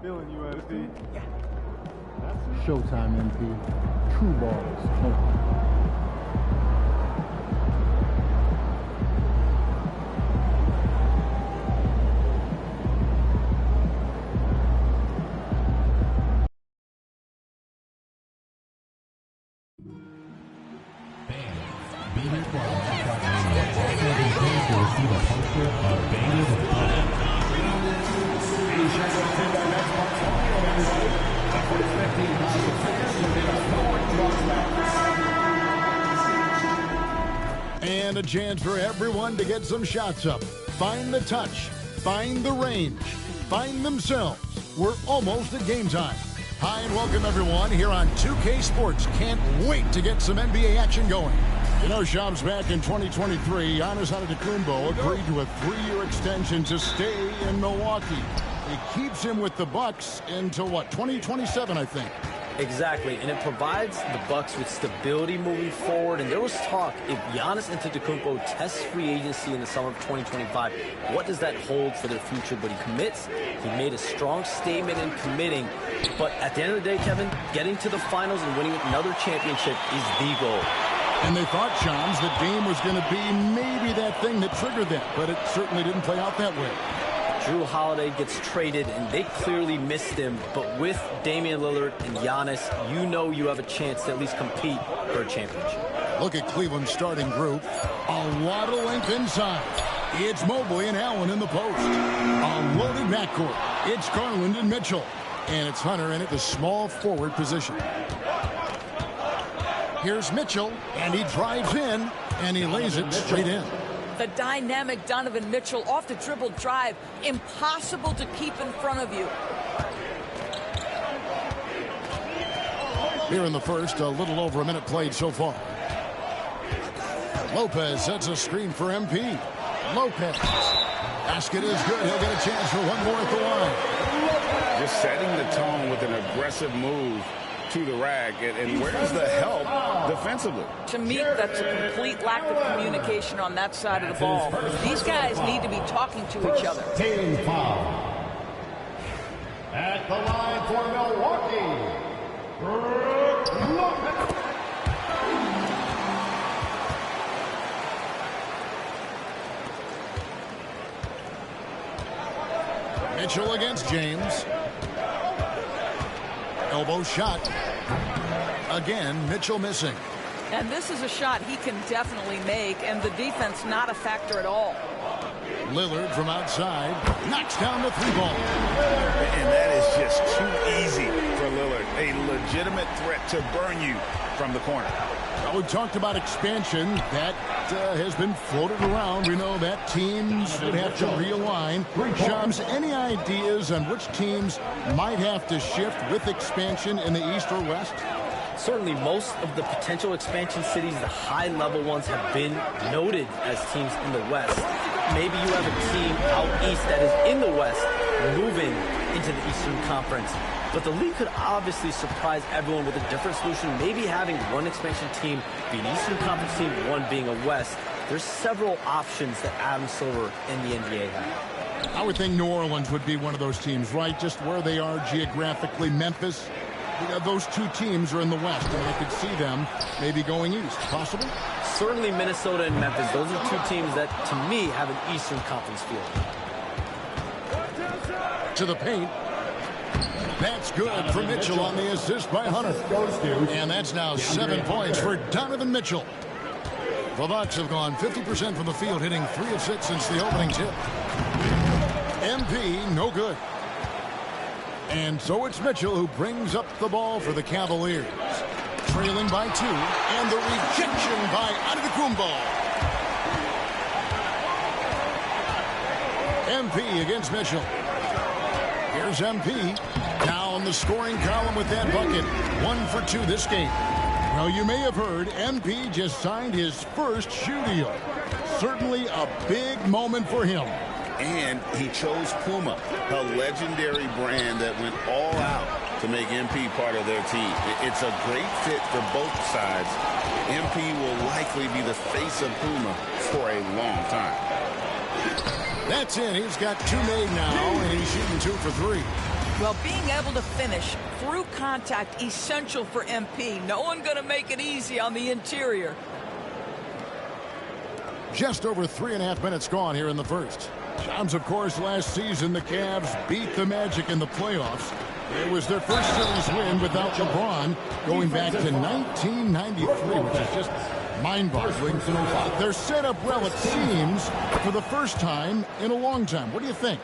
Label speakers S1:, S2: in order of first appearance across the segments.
S1: Feeling you, MP.
S2: Yeah.
S3: Showtime, MP. True balls. Oh.
S4: And a chance for everyone to get some shots up. Find the touch. Find the range. Find themselves. We're almost at game time. Hi and welcome everyone here on 2K Sports. Can't wait to get some NBA action going. You know, Shams, back in 2023, Giannis Antetokounmpo agreed to a 3-year extension to stay in Milwaukee. It keeps him with the Bucks until, what, 2027, I think.
S2: Exactly, and it provides the Bucks with stability moving forward. And there was talk, if Giannis Antetokounmpo tests free agency in the summer of 2025, what does that hold for their future? But he commits. He made a strong statement in committing. But at the end of the day, Kevin, getting to the finals and winning another championship is the goal.
S4: And they thought, Shams, that Dame was going to be maybe that thing that triggered that, but it certainly didn't play out that way.
S2: Jrue Holiday gets traded, and they clearly missed him. But with Damian Lillard and Giannis, you know you have a chance to at least compete for a championship.
S4: Look at Cleveland's starting group. A lot of length inside. It's Mobley and Allen in the post. A loaded backcourt. It's Garland and Mitchell. And it's Hunter in at the small forward position. Here's Mitchell, and he drives in, and he lays it straight in.
S5: The dynamic Donovan Mitchell off the dribble drive. Impossible to keep in front of you.
S4: Here in the first, a little over a minute played so far. Lopez sets a screen for MP. Lopez. Basket is good. He'll get a chance for one more at the line.
S6: Just setting the tone with an aggressive move to the rack, and where's the help defensively?
S5: To me, that's a complete lack of communication on that side of the ball. These guys need to be talking to each other.
S3: Team foul. At the line for Milwaukee.
S4: Mitchell against James. Elbow shot. Again, Mitchell missing.
S5: And this is a shot he can definitely make, and the defense not a factor at all.
S4: Lillard from outside knocks down the three ball.
S6: And that is just too easy for Lillard. A legitimate threat to burn you from the corner.
S4: Well, we talked about expansion. That has been floated around. We know that teams would have to realign. Shams, any ideas on which teams might have to shift with expansion in the East or West?
S2: Certainly, most of the potential expansion cities, the high-level ones, have been noted as teams in the West. Maybe you have a team out east that is in the West moving into the Eastern Conference. But the league could obviously surprise everyone with a different solution. Maybe having one expansion team be an Eastern Conference team, one being a West. There's several options that Adam Silver and the NBA have.
S4: I would think New Orleans would be one of those teams, right? Just where they are geographically. Memphis, those two teams are in the West, and I could see them maybe going east. Possible?
S2: Certainly Minnesota and Memphis. Those are two teams that, to me, have an Eastern Conference feel.
S4: To the paint. That's good for Mitchell on the assist by Hunter. And that's now 7 points for Donovan Mitchell. The Bucks have gone 50% from the field, hitting 3 of 6 since the opening tip. MP, no good. And so it's Mitchell who brings up the ball for the Cavaliers. Trailing by 2, and the rejection by Antetokounmpo. MP against Mitchell. Here's MP. Down the scoring column with that bucket. 1 for 2 this game. Well, you may have heard MP just signed his first shoe deal. Certainly a big moment for him.
S6: And he chose Puma, a legendary brand that went all out to make MP part of their team. It's a great fit for both sides. MP will likely be the face of Puma for a long time.
S4: That's it. He's got 2 made now, and he's shooting 2 for 3.
S5: Well, being able to finish through contact, essential for MP. No one going to make it easy on the interior.
S4: Just over 3.5 minutes gone here in the first. Shams, of course, last season the Cavs beat the Magic in the playoffs. It was their first series win without LeBron going back to 1993, which is just mind-boggling. They're set up well, it seems, for the first time in a long time. What do you think?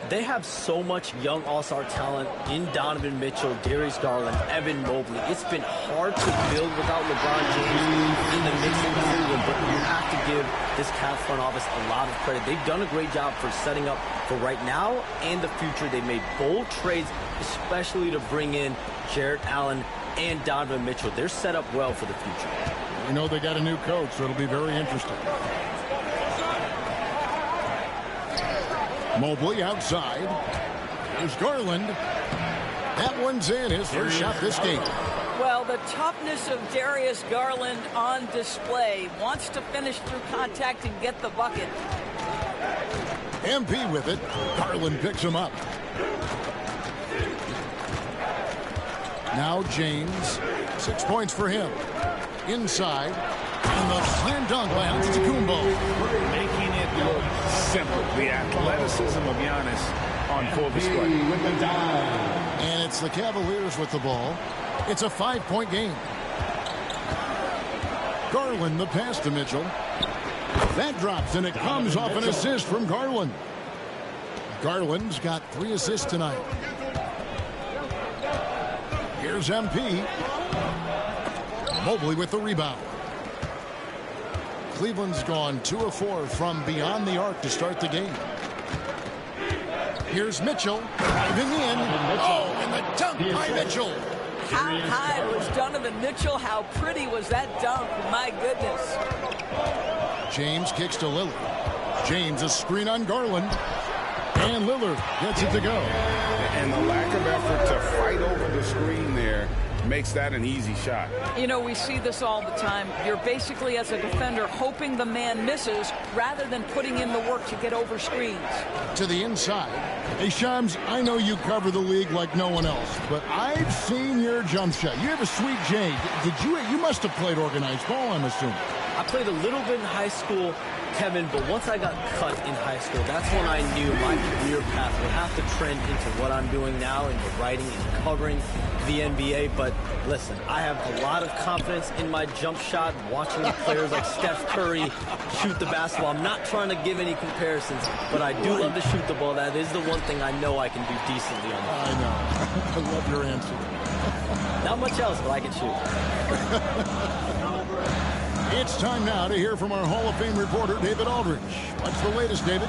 S2: They have so much young all-star talent in Donovan Mitchell, Darius Garland, Evan Mobley. It's been hard to build without LeBron James in the mix in Cleveland, but you have to give this Cavs front office a lot of credit. They've done a great job for setting up for right now and the future. They made bold trades, especially to bring in Jarrett Allen and Donovan Mitchell. They're set up well for the future.
S4: We know they got a new coach, so it'll be very interesting. Mobley outside. Here's Garland. That one's in, his first shot this game.
S5: Well, the toughness of Darius Garland on display. Wants to finish through contact and get the bucket.
S4: MP with it. Garland picks him up. Now James. 6 points for him. Inside. And the slam dunk by Antetokounmpo.
S1: Making it look simple. The athleticism of Giannis on full display.
S4: And it's the Cavaliers with the ball. It's a 5-point game. Garland the pass to Mitchell. That drops, and it comes off an assist from Garland. Garland's got 3 assists tonight. Here's MP. Mobley with the rebound. Cleveland's gone 2 of 4 from beyond the arc to start the game. Here's Mitchell. Driving in. Oh, and the dunk by Mitchell.
S5: How high was Donovan Mitchell? How pretty was that dunk? My goodness.
S4: James kicks to Lillard. James, a screen on Garland. And Lillard gets it to go.
S6: And the lack of effort to fight over the screen there makes that an easy shot.
S5: You know, we see this all the time. You're basically, as a defender, hoping the man misses rather than putting in the work to get over screens.
S4: To the inside. Hey, Shams, I know you cover the league like no one else, but I've seen your jump shot. You have a sweet J. You must have played organized ball, I'm assuming.
S2: I played a little bit in high school, Kevin, but once I got cut in high school, that's when I knew my career path would have to trend into what I'm doing now in the writing and covering the NBA. But listen, I have a lot of confidence in my jump shot, watching players like Steph Curry shoot the basketball. I'm not trying to give any comparisons, but I do love to shoot the ball. That is the one thing I know I can do decently on the
S4: I know. I love your answer.
S2: Not much else, but I can shoot.
S4: It's time now to hear from our Hall of Fame reporter, David Aldridge. What's the latest, David?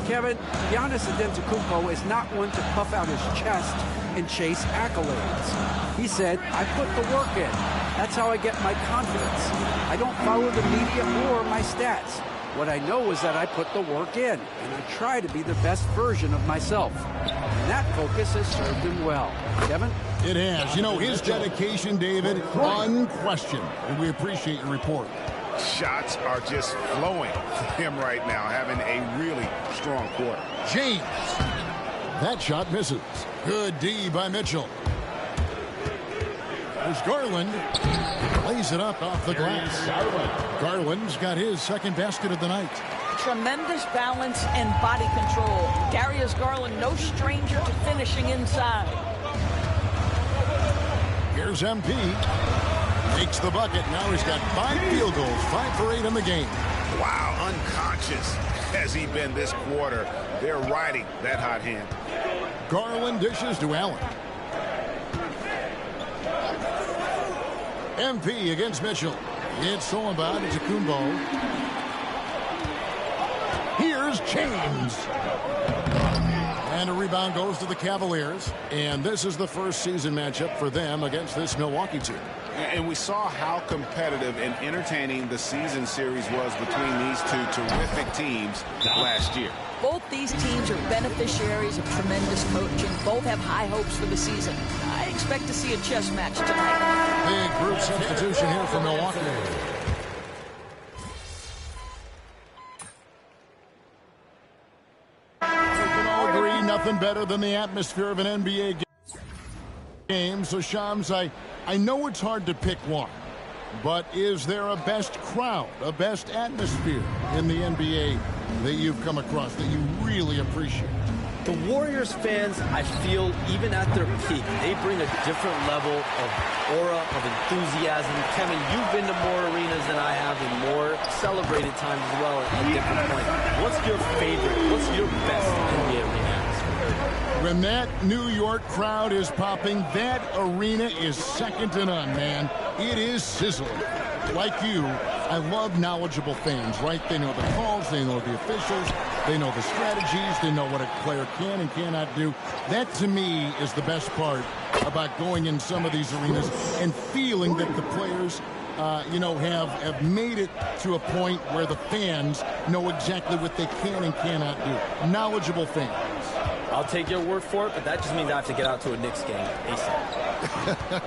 S7: Kevin, Giannis Antetokounmpo is not one to puff out his chest and chase accolades. He said, I put the work in. That's how I get my confidence. I don't follow the media or my stats. What I know is that I put the work in, and I try to be the best version of myself. And that focus has served him well. Kevin?
S4: It has. You know, his dedication, David, unquestioned. And we appreciate your report.
S1: Shots are just flowing for him right now, having a really strong quarter.
S4: James. That shot misses. Good D by Mitchell. There's Garland. Lays it up off the glass. Garland's got his second basket of the night.
S5: Tremendous balance and body control. Darius Garland, no stranger to finishing inside.
S4: Here's MP. Makes the bucket. Now he's got 5 field goals, 5 for 8 in the game.
S1: Wow, unconscious has he been this quarter. They're riding that hot hand.
S4: Garland dishes to Allen. MP against Mitchell. It's all about Antetokounmpo. Here's James. And a rebound goes to the Cavaliers. And this is the first season matchup for them against this Milwaukee team.
S6: And we saw how competitive and entertaining the season series was between these two terrific teams last year.
S5: Both these teams are beneficiaries of tremendous coaching. Both have high hopes for the season. I expect to see a chess match tonight.
S4: Big group substitution here for Milwaukee. nothing better than the atmosphere of an NBA game. So, Shams, I know it's hard to pick one, but is there a best crowd, a best atmosphere in the NBA that you've come across that you really appreciate?
S2: The Warriors fans, I feel, even at their peak, they bring a different level of aura, of enthusiasm. Kevin, you've been to more arenas than I have and more celebrated times as well at different points. What's your favorite? What's your best NBA arena atmosphere?
S4: When that New York crowd is popping, that arena is second to none, man. It is sizzling. Like you, I love knowledgeable fans, right? They know the calls, they know the officials, they know the strategies, they know what a player can and cannot do. That, to me, is the best part about going in some of these arenas and feeling that the players, have made it to a point where the fans know exactly what they can and cannot do. Knowledgeable fans.
S2: I'll take your word for it, but that just means I have to get out to a Knicks game ASAP.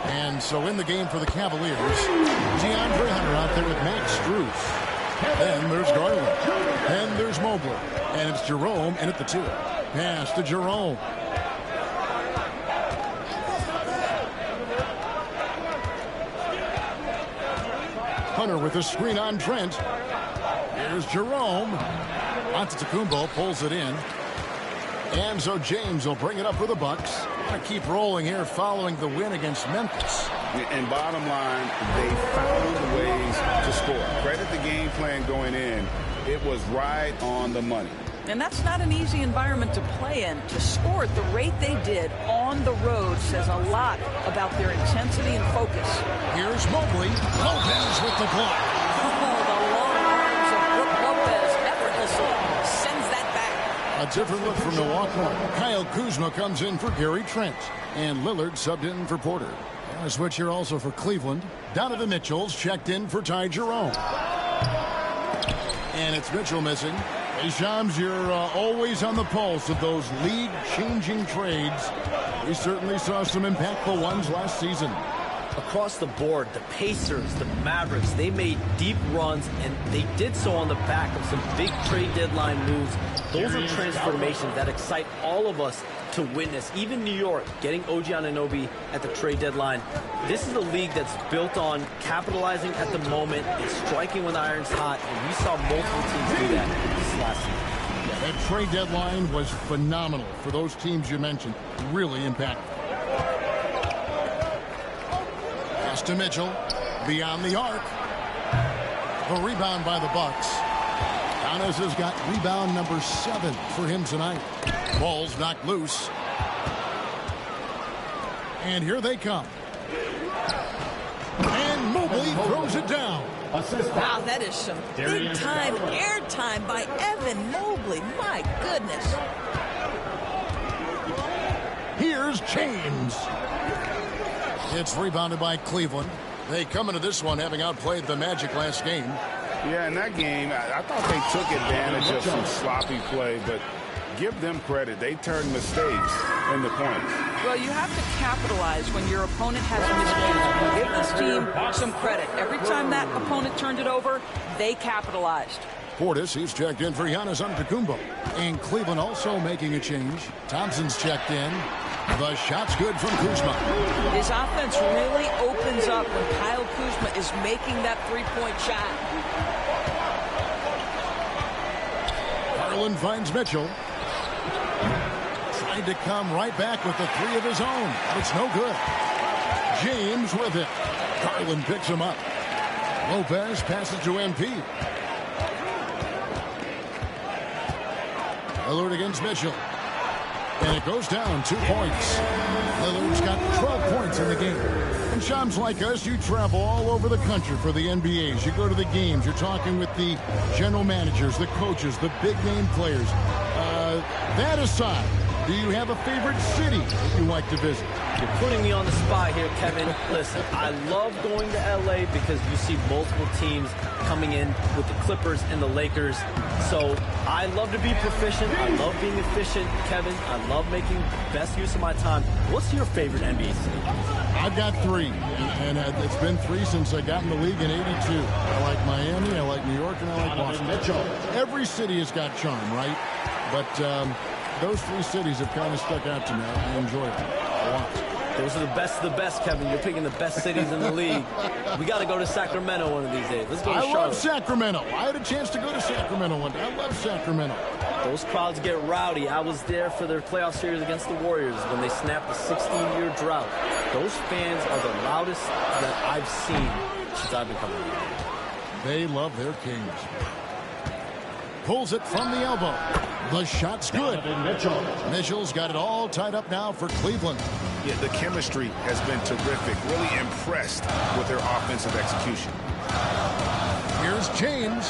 S4: And so in the game for the Cavaliers, DeAndre Hunter out there with Max Strus. Then there's Garland. Then there's Mobley. And it's Jerome in at the 2. Pass to Jerome. Hunter with a screen on Trent. Here's Jerome. Antetokounmpo pulls it in. And so James will bring it up for the Bucks. Gonna keep rolling here following the win against Memphis.
S6: And bottom line, they found ways to score. Credit the game plan going in. It was right on the money.
S5: And that's not an easy environment to play in. To score at the rate they did on the road says a lot about their intensity and focus.
S4: Here's Mobley. Lopez with the block.
S5: Oh, the long arms of Brook Lopez effortlessly sends that back.
S4: A different look from Milwaukee. Kyle Kuzma comes in for Gary Trent. And Lillard subbed in for Porter. And a switch here also for Cleveland. Donovan Mitchell's checked in for Ty Jerome. And it's Mitchell missing. Hey, Shams, you're always on the pulse of those league-changing trades. We certainly saw some impactful ones last season.
S2: Across the board, the Pacers, the Mavericks, they made deep runs, and they did so on the back of some big trade deadline moves. Those are transformations that excite all of us to witness. Even New York, getting OG Anunoby at the trade deadline. This is a league that's built on capitalizing at the moment and striking when the iron's hot, and we saw multiple teams do that this last season.
S4: Yeah, that trade deadline was phenomenal for those teams you mentioned. Really impactful. Pass to Mitchell. Beyond the arc. The rebound by the Bucks. Giannis has got rebound number 7 for him tonight. Ball's knocked loose. And here they come. And Mobley throws it down.
S5: Wow, that is some big-time airtime by Evan Mobley. My goodness.
S4: Here's James. It's rebounded by Cleveland. They come into this one having outplayed the Magic last game.
S6: Yeah, in that game, I thought they took advantage of some sloppy play, but give them credit. They turned mistakes into points.
S5: Well, you have to capitalize when your opponent has miscues. Give this team some credit. Every time that opponent turned it over, they capitalized.
S4: Portis, he's checked in for Giannis Antetokounmpo. And Cleveland also making a change. Thompson's checked in. The shot's good from Kuzma.
S5: His offense really opens up when Kyle Kuzma is making that three-point shot.
S4: Garland finds Mitchell. Tried to come right back with the 3 of his own. It's no good. James with it. Garland picks him up. Lopez passes to MP. Lillard against Mitchell. And it goes down 2 points. Lillard's got 12 points in the game. And Shams, like us, you travel all over the country for the NBAs. You go to the games. You're talking with the general managers, the coaches, the big-name players. That aside, do you have a favorite city that you like to visit?
S2: You're putting me on the spot here, Kevin. Listen, I love going to L.A. because you see multiple teams coming in with the Clippers and the Lakers. So I love to be proficient. I love being efficient, Kevin. I love making the best use of my time. What's your favorite NBA city?
S4: I've got 3, and it's been 3 since I got in the league in '82. I like Miami, I like New York, and I like Boston. Every city has got charm, right? But those three cities have kind of stuck out to me. I enjoy it a lot.
S2: Those are the best of the best, Kevin. You're picking the best cities in the league. We got to go to Sacramento one of these days. Let's go to Charlotte.
S4: I love Sacramento. I had a chance to go to Sacramento one day. I love Sacramento.
S2: Those crowds get rowdy. I was there for their playoff series against the Warriors when they snapped the 16-year drought. Those fans are the loudest that I've seen since I've been coming here.
S4: They love their Kings. Pulls it from the elbow. The shot's good. Mitchell's got it all tied up now for Cleveland.
S1: Yeah, the chemistry has been terrific. Really impressed with their offensive execution.
S4: Here's James.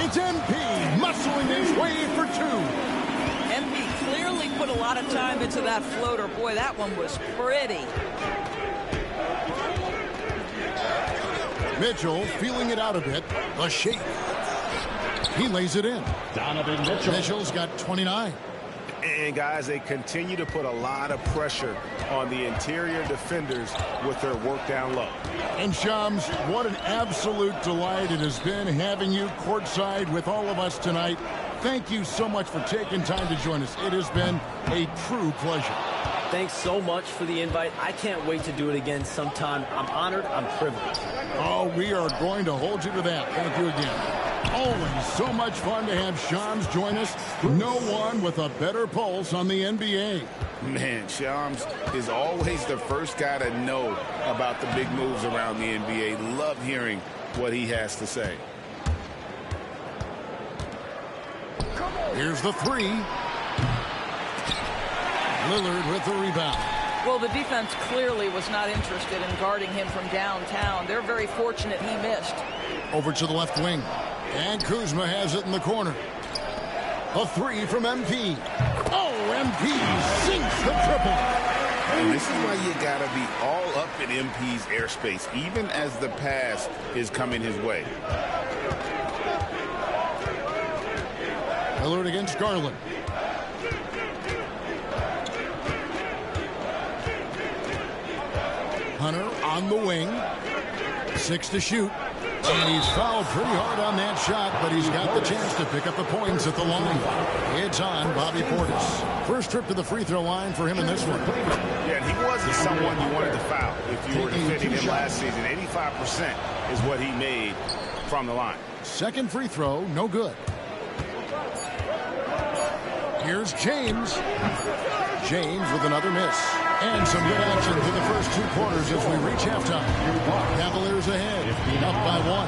S4: It's MP muscling his way for two.
S5: MP clearly put a lot of time into that floater. Boy, that one was pretty.
S4: Mitchell feeling it out a bit. A shake. He lays it in.
S3: Donovan Mitchell.
S4: Mitchell's got 29.
S1: And, guys, they continue to put a lot of pressure on the interior defenders with their work down low.
S4: And, Shams, what an absolute delight it has been having you courtside with all of us tonight. Thank you so much for taking time to join us. It has been a true pleasure.
S2: Thanks so much for the invite. I can't wait to do it again sometime. I'm honored. I'm privileged.
S4: Oh, we are going to hold you to that. Thank you again. Always so much fun to have Shams join us. No one with a better pulse on the NBA.
S6: Man, Shams is always the first guy to know about the big moves around the NBA. Love hearing what he has to say.
S4: Here's the three. Lillard with the rebound.
S5: Well, the defense clearly was not interested in guarding him from downtown. They're very fortunate he missed.
S4: Over to the left wing. And Kuzma has it in the corner. A three from MP. Oh, MP sinks the triple.
S6: And this is why you got to be all up in MP's airspace, even as the pass is coming his way.
S4: Lillard against Garland. Hunter on the wing. 6 to shoot. And he's fouled pretty hard on that shot, but he's got the chance to pick up the points at the line. It's on Bobby Portis. First trip to the free throw line for him in this one.
S1: Yeah, and he wasn't someone you wanted to foul if you were defending him last season. 85% is what he made from the line.
S4: Second free throw, no good. Here's James. James with another miss. And some good action through the first 2 quarters as we reach halftime. Cavaliers ahead, up by 1.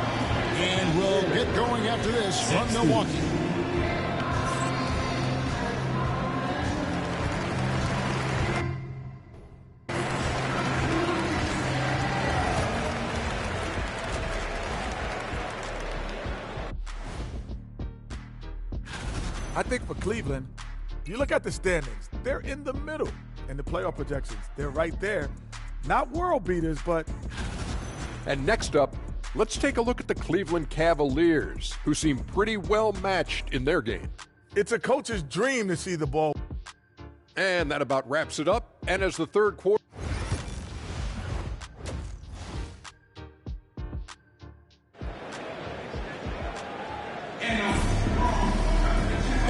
S4: And we'll get going after this from Milwaukee.
S8: I think for Cleveland, if you look at the standings, they're in the middle. And the playoff projections, they're right there. Not world beaters, but...
S9: And next up, let's take a look at the Cleveland Cavaliers, who seem pretty well matched in their game.
S8: It's a coach's dream to see the ball.
S9: And that about wraps it up. And as the third quarter...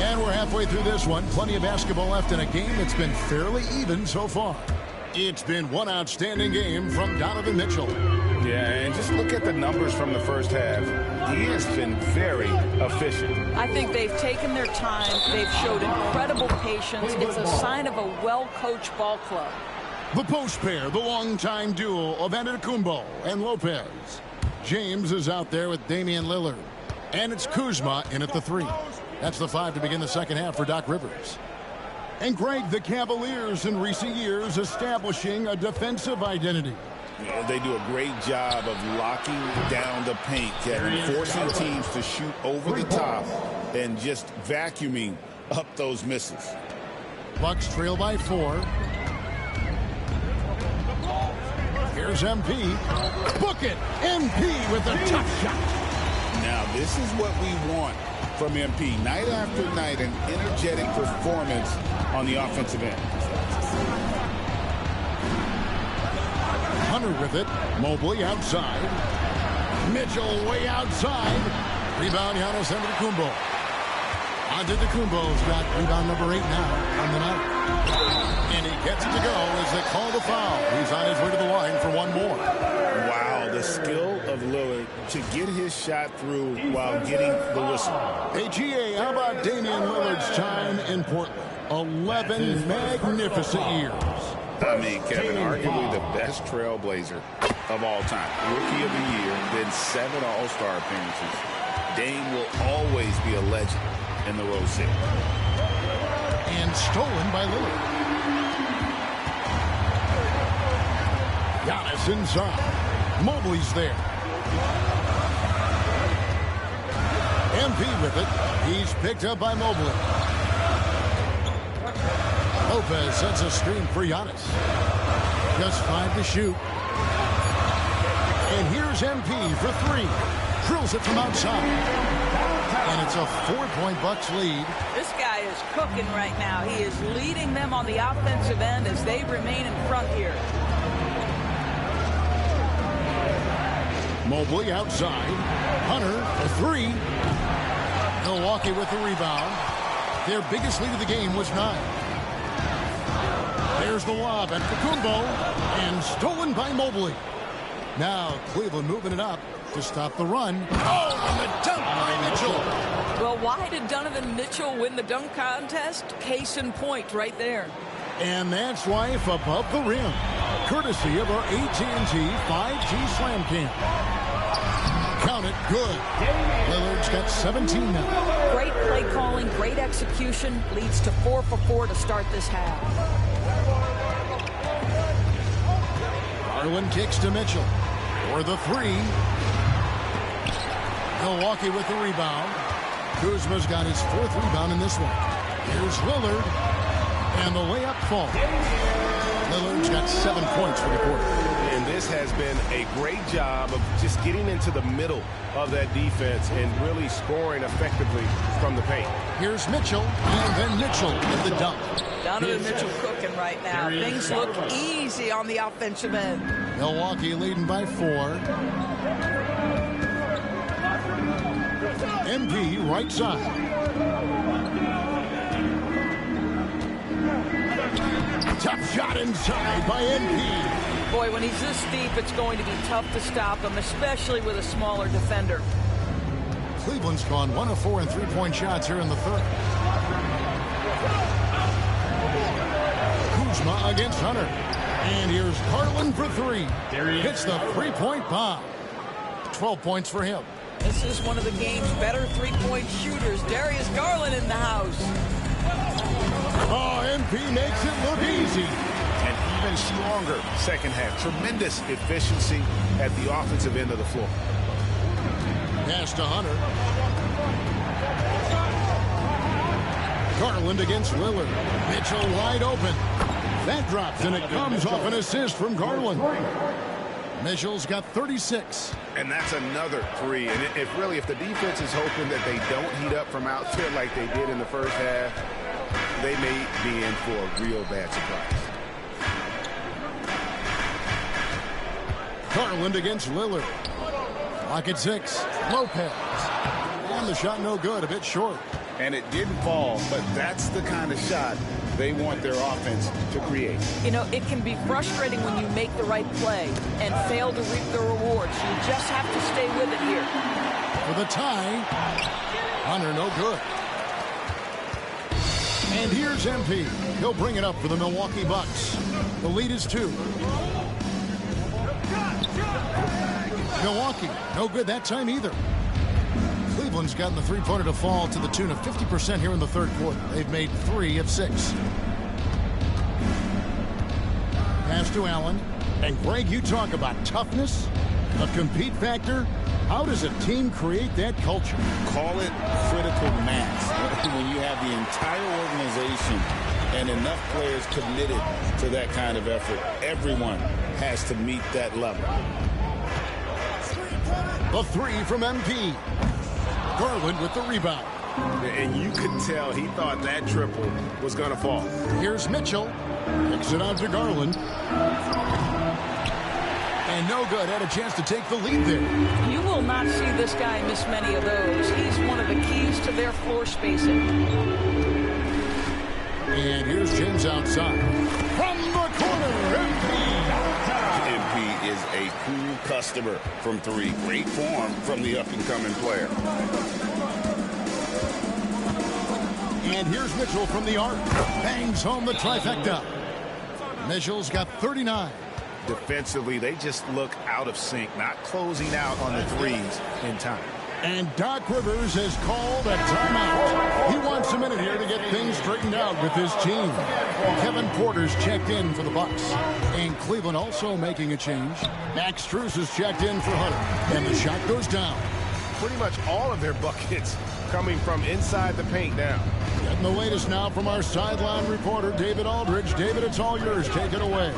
S4: And we're halfway through this one. Plenty of basketball left in a game that's been fairly even so far. It's been one outstanding game from Donovan Mitchell.
S1: Yeah, and just look at the numbers from the first half. He has been very efficient.
S5: I think they've taken their time. They've showed incredible patience. It's a sign of a well-coached ball club.
S4: The post pair, the longtime duo of Antetokounmpo and Lopez. James is out there with Damian Lillard. And it's Kuzma in at the 3. That's the 5 to begin the second half for Doc Rivers. And Greg, the Cavaliers in recent years establishing a defensive identity.
S6: Yeah, they do a great job of locking down the paint, Kevin, forcing teams to shoot over the top and just vacuuming up those misses.
S4: Bucks trail by 4. Here's MP. Book it! MP with a tough shot.
S6: Now, this is what we want from MP. Night after night, an energetic performance on the offensive end.
S4: Hunter with it. Mobley outside. Mitchell way outside. Rebound, Giannis Antetokounmpo. Antetokounmpo's got rebound number 8 now on the night. And he gets it to go as they call the foul. He's on his way to the line for one more.
S1: Wow, the skill of Lillard to get his shot through while getting the whistle.
S4: Hey, GA, how about Damian Lillard's time in Portland? 11 magnificent years.
S6: I mean, Kevin, arguably the best trailblazer of all time. Rookie of the year, then 7 All-Star appearances. Dame will always be a legend in the Rose City.
S4: And stolen by Lillard. Giannis inside. Mobley's there. MP with it. He's picked up by Mobley. Lopez sets a screen for Giannis. Just 5 to shoot. And here's MP for 3. Drills it from outside. And it's a 4-point Bucks lead.
S5: This guy is cooking right now. He is leading them on the offensive end as they remain in front here.
S4: Mobley outside. Hunter for 3. Milwaukee with the rebound. Their biggest lead of the game was 9. There's the lob at Antetokounmpo, and stolen by Mobley. Now Cleveland moving it up to stop the run. Oh, and the dunk by Mitchell.
S5: Well, why did Donovan Mitchell win the dunk contest? Case in point right there.
S4: And that's life above the rim, courtesy of our AT&T 5G Slam Cam. Count it, good. Lillard's got 17 now.
S5: Great play calling, great execution, leads to 4 for 4 to start this half.
S4: Garland kicks to Mitchell for the 3. Milwaukee with the rebound. Kuzma's got his 4th rebound in this one. Here's Lillard, and the layup falls. Lillard's got 7 points for the quarter.
S1: And this has been a great job of just getting into the middle of that defense and really scoring effectively from the paint.
S4: Here's Mitchell, and then Mitchell with the dunk.
S5: Donovan Mitchell cooking right now. Things look easy on the offensive end.
S4: Milwaukee leading by 4. MP right side. Tough shot inside by MP.
S5: Boy, when he's this deep, it's going to be tough to stop him, especially with a smaller defender.
S4: Cleveland's gone 1 of 4 in 3-point shots here in the 3rd. Kuzma against Hunter. And here's Garland for 3. Hits the 3-point bomb. 12 points for him.
S5: This is one of the game's better 3-point shooters. Darius Garland in the house.
S4: Oh, MP makes it look easy.
S1: And even stronger second half. Tremendous efficiency at the offensive end of the floor.
S4: Pass to Hunter. Garland against Lillard. Mitchell wide open. That drops, and it comes off an assist from Garland. Mitchell's got 36.
S1: And that's another 3. And if the defense is hoping that they don't heat up from out there like they did in the first half, they may be in for a real bad surprise.
S4: Garland against Lillard. Lock at 6. Lopez. And the shot no good, a bit short.
S1: And it didn't fall, but that's the kind of shot they want their offense to create.
S5: You know, it can be frustrating when you make the right play and fail to reap the rewards. You just have to stay with it here.
S4: For the tie. Hunter no good. And here's MP. He'll bring it up for the Milwaukee Bucks. The lead is 2. Milwaukee, no good that time either. Cleveland's gotten the 3-pointer to fall to the tune of 50% here in the 3rd quarter. They've made 3 of 6. Pass to Allen. And Greg, you talk about toughness, a compete factor. How does a team create that culture?
S6: Call it critical mass. When you have the entire organization and enough players committed to that kind of effort, everyone has to meet that level.
S4: The 3 from MP. Garland with the rebound.
S1: And you could tell he thought that triple was going to fall.
S4: Here's Mitchell. Kicks it out to Garland. And no good. Had a chance to take the lead there.
S5: You will not see this guy miss many of those. He's one of the keys to their floor spacing.
S4: And here's James outside. From the corner,
S6: MP is a cool customer from three. Great form from the up-and-coming player.
S4: And here's Mitchell from the arc. Bangs home the trifecta. Mitchell's got 39.
S1: Defensively, they just look out of sync, not closing out on the threes in time.
S4: And Doc Rivers has called a timeout. He wants a minute here to get things straightened out with his team. Kevin Porter's checked in for the Bucks. And Cleveland also making a change. Max Strus is checked in for Hunter. And the shot goes down.
S1: Pretty much all of their buckets coming from inside the paint now.
S4: Getting the latest now from our sideline reporter, David Aldridge. David, it's all yours. Take it away.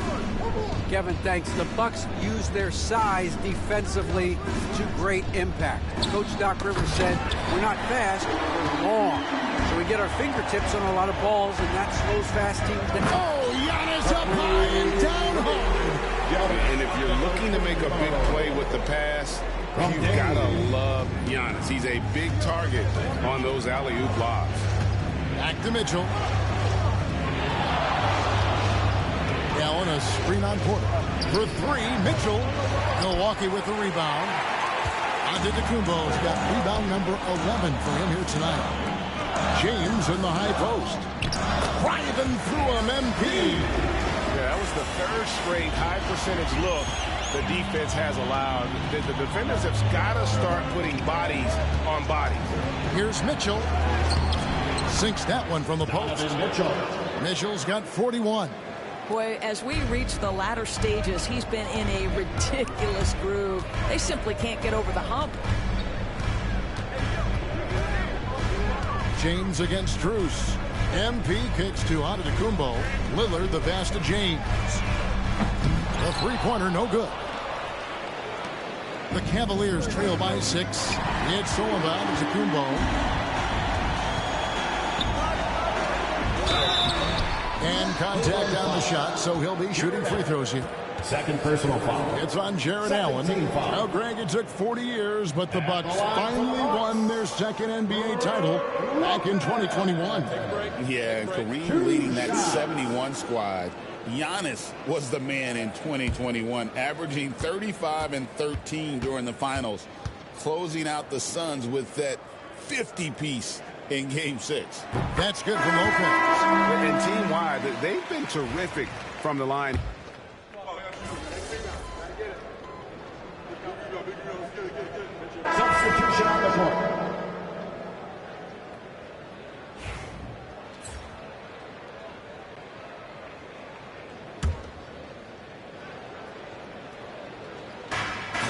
S7: Kevin, thanks. The Bucks use their size defensively to great impact. Coach Doc Rivers said, we're not fast, we're long. So we get our fingertips on a lot of balls, and that slows fast teams down.
S4: Oh, Giannis up high and down hard.
S1: And if you're looking to make a big play with the pass, you've got to love Giannis. He's a big target on those alley-oop lobs.
S4: Back to Mitchell. Allen, a screen on Porter. For three, Mitchell. Milwaukee with the rebound. Antetokounmpo's got rebound number 11 for him here tonight. James in the high post. Driving through him, MP.
S1: Yeah, that was the third straight high percentage look the defense has allowed. The defenders have got to start putting bodies on bodies.
S4: Here's Mitchell. Sinks that one from the post. Mitchell's got 41.
S5: Boy, as we reach the latter stages, he's been in a ridiculous groove. They simply can't get over the hump.
S4: James against Strus. MP kicks to Antetokounmpo. Lillard the pass to James. The three-pointer no good. The Cavaliers trail by 6. It's Sullivan to Antetokounmpo. And contact on the shot, so he'll be shooting free throws here.
S3: Second personal foul.
S4: It's on Jared Allen. Now, Greg, it took 40 years, but the Bucks finally won their second NBA title back in 2021.
S6: Yeah, and Kareem leading that 71 squad. Giannis was the man in 2021, averaging 35 and 13 during the finals, closing out the Suns with that 50-piece in Game 6.
S4: That's good from Lopez.
S1: And team-wide, they've been terrific from the line.
S3: Substitution on the court.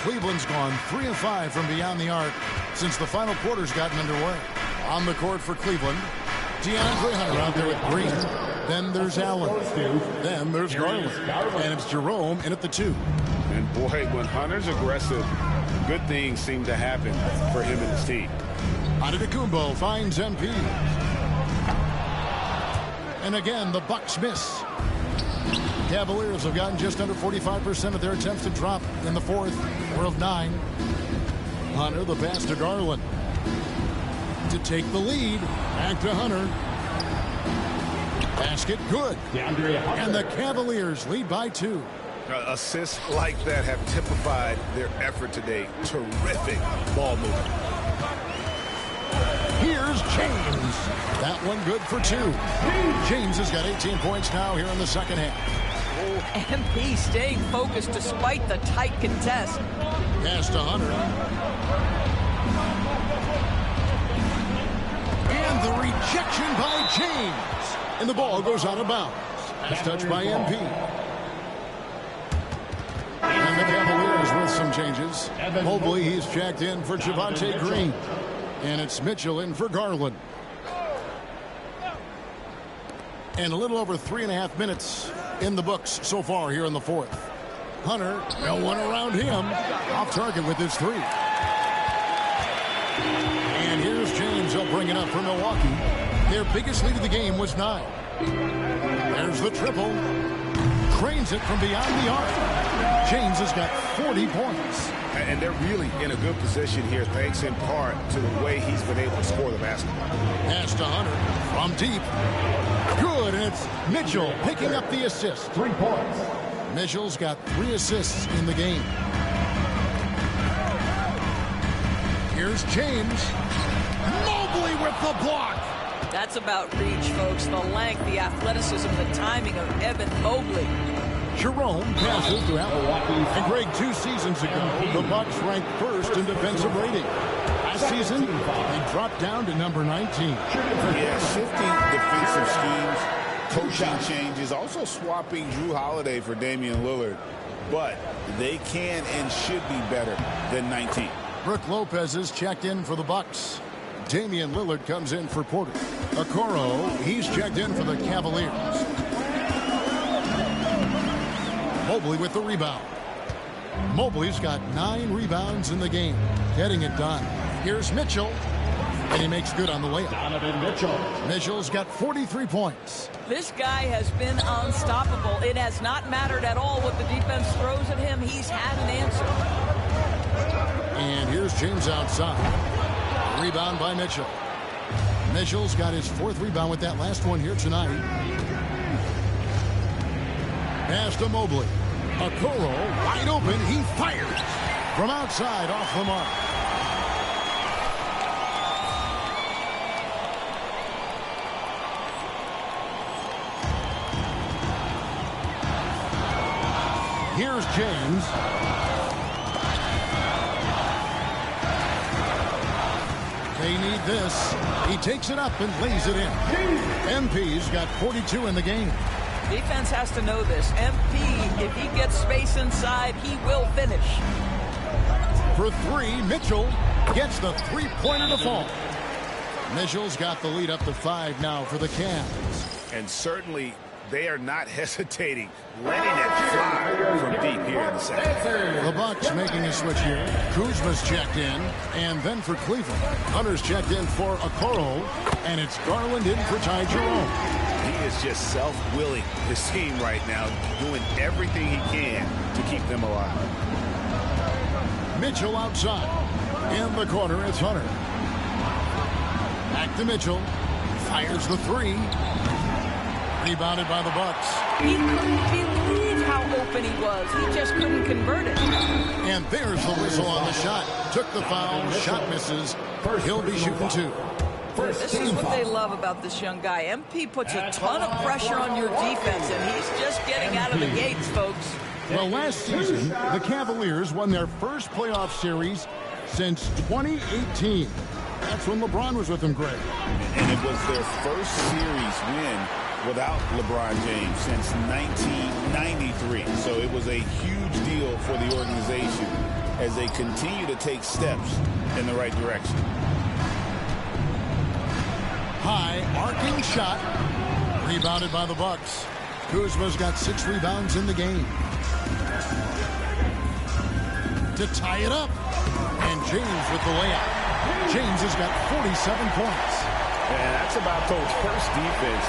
S4: Cleveland's gone 3 of 5 from beyond the arc since the final quarter's gotten underway. On the court for Cleveland, DeAndre Hunter out there with Green. Then there's Allen. Then there's Garland. And it's Jerome in at the 2.
S1: And boy, when Hunter's aggressive, good things seem to happen for him and his team.
S4: Antetokounmpo finds MP. And again, the Bucks miss. Cavaliers have gotten just under 45% of their attempts to drop in the fourth. 4 of 9. Hunter, the pass to Garland. To take the lead. Back to Hunter. Basket good. And the Cavaliers lead by 2.
S1: Assists like that have typified their effort today. Terrific ball movement.
S4: Here's James. That one good for 2. James has got 18 points now here in the second half.
S5: MP staying focused despite the tight contest.
S4: Pass to Hunter. And the rejection by James. And the ball goes out of bounds. Pass touched by MP. And the Cavaliers with some changes. Mobley, he's checked in for Javonte Green. And it's Mitchell in for Garland. And a little over 3.5 minutes in the books so far here in the fourth. Hunter, no one around him. Off target with his 3. And here's James. He'll bring it up for Milwaukee. Their biggest lead of the game was 9. There's the triple. Drains it from beyond the arc. James has got 40 points.
S1: And they're really in a good position here, thanks in part to the way he's been able to score the basketball.
S4: Pass to Hunter from deep. Good, and it's Mitchell picking up the assist.
S3: 3 points.
S4: Mitchell's got 3 assists in the game. Here's James. Mobley with the block.
S5: That's about reach, folks. The length, the athleticism, the timing of Evan Mobley.
S4: Jerome passes to Allen. And Greg, 2 seasons ago, the Bucks ranked first in defensive rating. Last season, they dropped down to number 19.
S6: Yeah, shifting defensive schemes, coaching changes, also swapping Drew Holiday for Damian Lillard. But they can and should be better than 19.
S4: Brook Lopez is checked in for the Bucks. Damian Lillard comes in for Porter. Okoro, he's checked in for the Cavaliers. Mobley with the rebound. Mobley's got 9 rebounds in the game, getting it done. Here's Mitchell, and he makes good on the layup.
S3: Donovan Mitchell.
S4: Mitchell's got 43 points.
S5: This guy has been unstoppable. It has not mattered at all what the defense throws at him. He's had an answer.
S4: And here's James outside. Rebound by Mitchell. Mitchell's got his 4th rebound with that last one here tonight. Pass to Mobley. Okoro wide open. He fires from outside off the mark. Here's James. They need this. He takes it up and lays it in. MP's got 42 in the game.
S5: Defense has to know this. MP, if he gets space inside, he will finish.
S4: For 3, Mitchell gets the 3-pointer to fall. Mitchell's got the lead up to 5 now for the Cavs.
S1: And certainly they are not hesitating, letting it fly from deep here in the second.
S4: The Bucks making a switch here. Kuzma's checked in, and then for Cleveland, Hunter's checked in for Okoro, and it's Garland in for Ty Jerome.
S1: He is just self-willing, this team right now, doing everything he can to keep them alive.
S4: Mitchell outside. In the corner, it's Hunter. Back to Mitchell. Fires the 3. Rebounded by the Bucks.
S5: He couldn't believe how open he was. He just couldn't convert it.
S4: And there's the whistle on the shot. Took the foul. Shot misses. He'll be shooting 2.
S5: This is what they love about this young guy. MP puts a ton of pressure on your defense, and he's just getting out of the gates, folks.
S4: Well, last season, the Cavaliers won their first playoff series since 2018. That's when LeBron was with them, Greg.
S6: And it was their first series win without LeBron James since 1993. So it was a huge deal for the organization as they continue to take steps in the right direction.
S4: High arcing shot. Rebounded by the Bucks. Kuzma's got 6 rebounds in the game. To tie it up. And James with the layup. James has got 47 points.
S1: And that's about the worst defense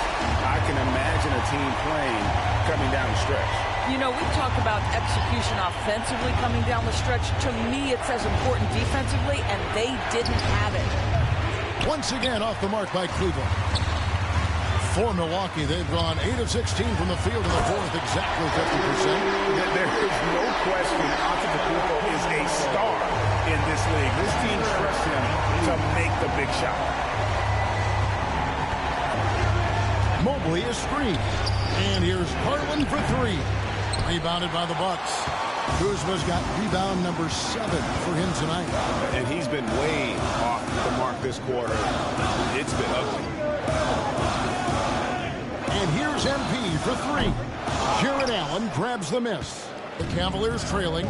S1: I can imagine a team playing coming down the stretch.
S5: You know, we talk about execution offensively coming down the stretch. To me, it's as important defensively, and they didn't have it.
S4: Once again off the mark by Cleveland. For Milwaukee, they've gone 8 of 16 from the field in the 4th, exactly 50%.
S1: There is no question Antetokounmpo is a star in this league. This team trusts him to make the big shot.
S4: Mobley is screened. And here's Garland for 3. Rebounded by the Bucks. Kuzma's got rebound number 7 for him tonight.
S1: And he's been way off the mark this quarter. It's been ugly.
S4: And here's MP for 3. Jared Allen grabs the miss. The Cavaliers trailing.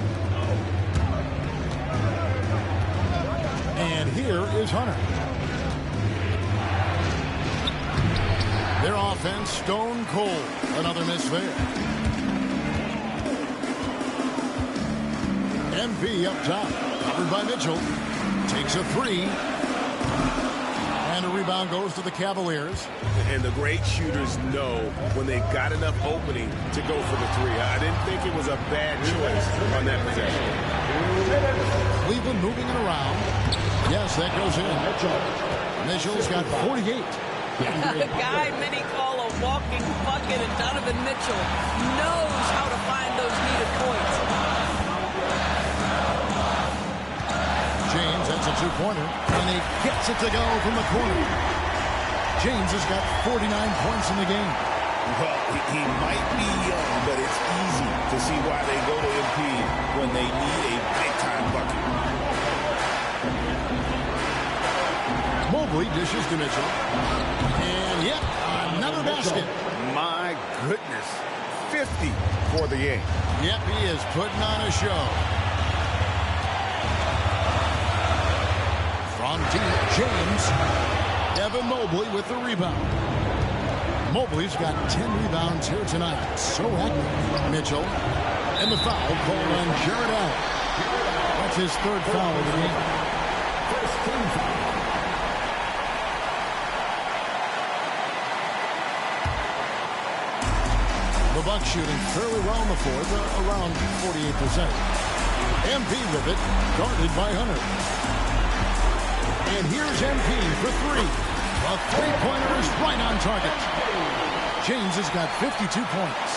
S4: And here is Hunter. Their offense stone cold. Another miss there. MP up top. Covered by Mitchell. Takes a 3. And a rebound goes to the Cavaliers.
S1: And the great shooters know when they've got enough opening to go for the three. I didn't think it was a bad choice on that possession.
S4: Cleveland moving it around. Yes, that goes in. Mitchell's got 48.
S5: A guy many call a walking bucket, and Donovan Mitchell knows how to find those needed points.
S4: James, that's a two-pointer, and he gets it to go from the corner. James has got 49 points in the game.
S6: Well, he might be young, but it's easy to see why they go to MP when they need a big-time bucket.
S4: Mobley dishes to Mitchell. And, yep, another basket.
S1: My goodness. 50 for the game.
S4: Yep, he is putting on a show. From deep, James. Evan Mobley with the rebound. Mobley's got 10 rebounds here tonight. So active. Mitchell. And the foul called on Jared Allen. That's his third foul of the game.
S3: First team foul.
S4: The Bucks shooting fairly well in the fourth, around 48%. MP with it, guarded by Hunter. And here's MP for three. A three-pointer is right on target. James has got 52 points.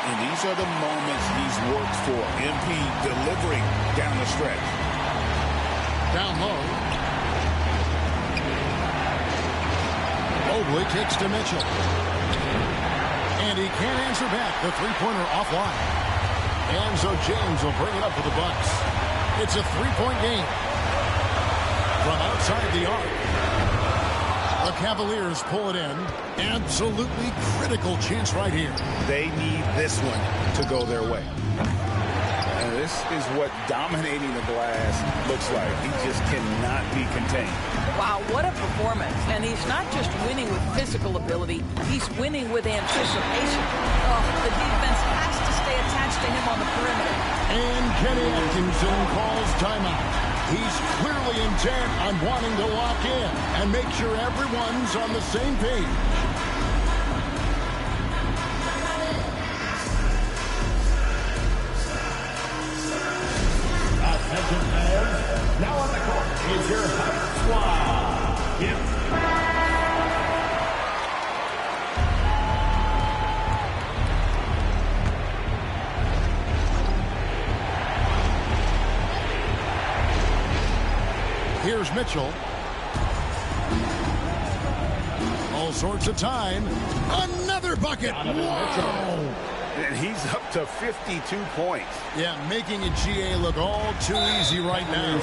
S6: And these are the moments he's worked for. MP delivering down the stretch.
S4: Down low. Mobley kicks to Mitchell. And he can't answer back. The three-pointer offline. And so James will bring it up for the Bucks. It's a three-point game. From outside the arc. The Cavaliers pull it in. Absolutely critical chance right here.
S1: They need this one to go their way. And this is what dominating the glass looks like. He just cannot be contained.
S5: Wow, what a performance. And he's not just winning with physical ability, he's winning with anticipation. Oh, the defense has to stay attached to him on the perimeter.
S4: And Kenny Atkinson calls timeout. He's clearly intent on wanting to lock in and make sure everyone's on the same page.
S3: Attention fans, now on the court is your Hot Squad. Yep.
S4: Here's Mitchell. All sorts of time. Another bucket. Wow.
S1: And he's up to 52 points.
S4: Yeah, making a GA look all too easy right now.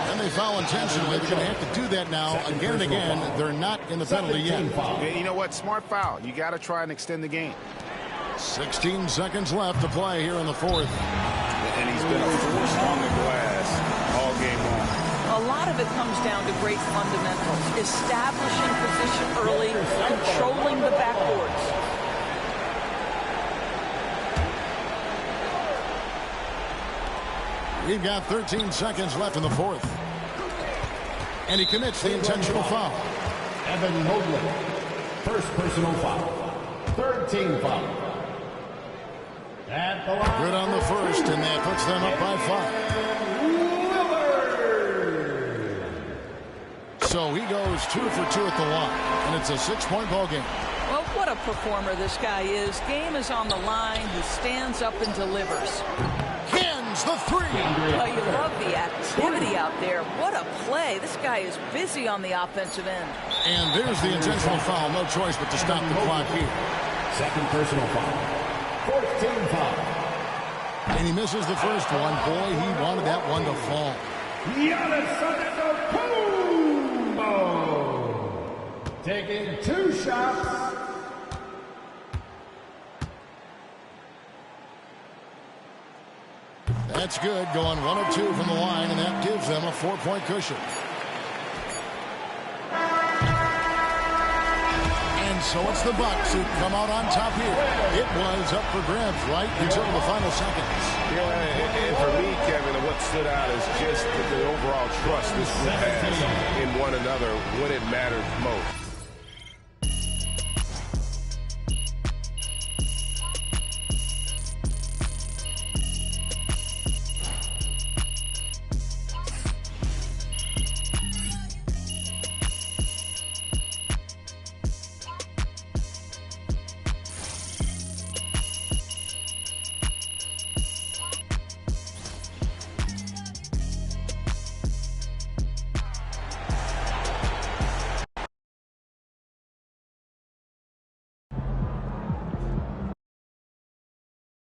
S4: And they foul intentionally. They're going to have to do that now again and again. They're not in the penalty yet.
S1: And you know what? Smart foul. You got to try and extend the game.
S4: 16 seconds left to play here in the fourth.
S1: And he's been a force on the glass all game long.
S5: A lot of it comes down to great fundamentals. Establishing position early, controlling the backboards.
S4: We've got 13 seconds left in the fourth. And he commits the intentional foul.
S3: Evan Mobley. First personal foul. Third team foul. At the line.
S4: Good on the first, and that puts them up by 5. So he goes 2 for 2 at the line, and it's a 6-point ball game.
S5: Well, what a performer this guy is. Game is on the line. He stands up and delivers.
S4: Cans the three.
S5: Oh, you love the activity out there. What a play. This guy is busy on the offensive end.
S4: And there's the intentional foul. No choice but to stop the clock here.
S3: Second personal foul. Fourth team foul.
S4: And he misses the first one. Boy, he wanted that one to fall.
S3: Giannis Antetokounmpo taking 2 shots.
S4: That's good. Going 1 of 2 from the line, and that gives them a 4-point cushion. And so it's the Bucks who come out on top here. It was up for grabs right until the final seconds.
S1: Yeah, and for me, Kevin, what stood out is just the overall trust this group has in one another when it matters most.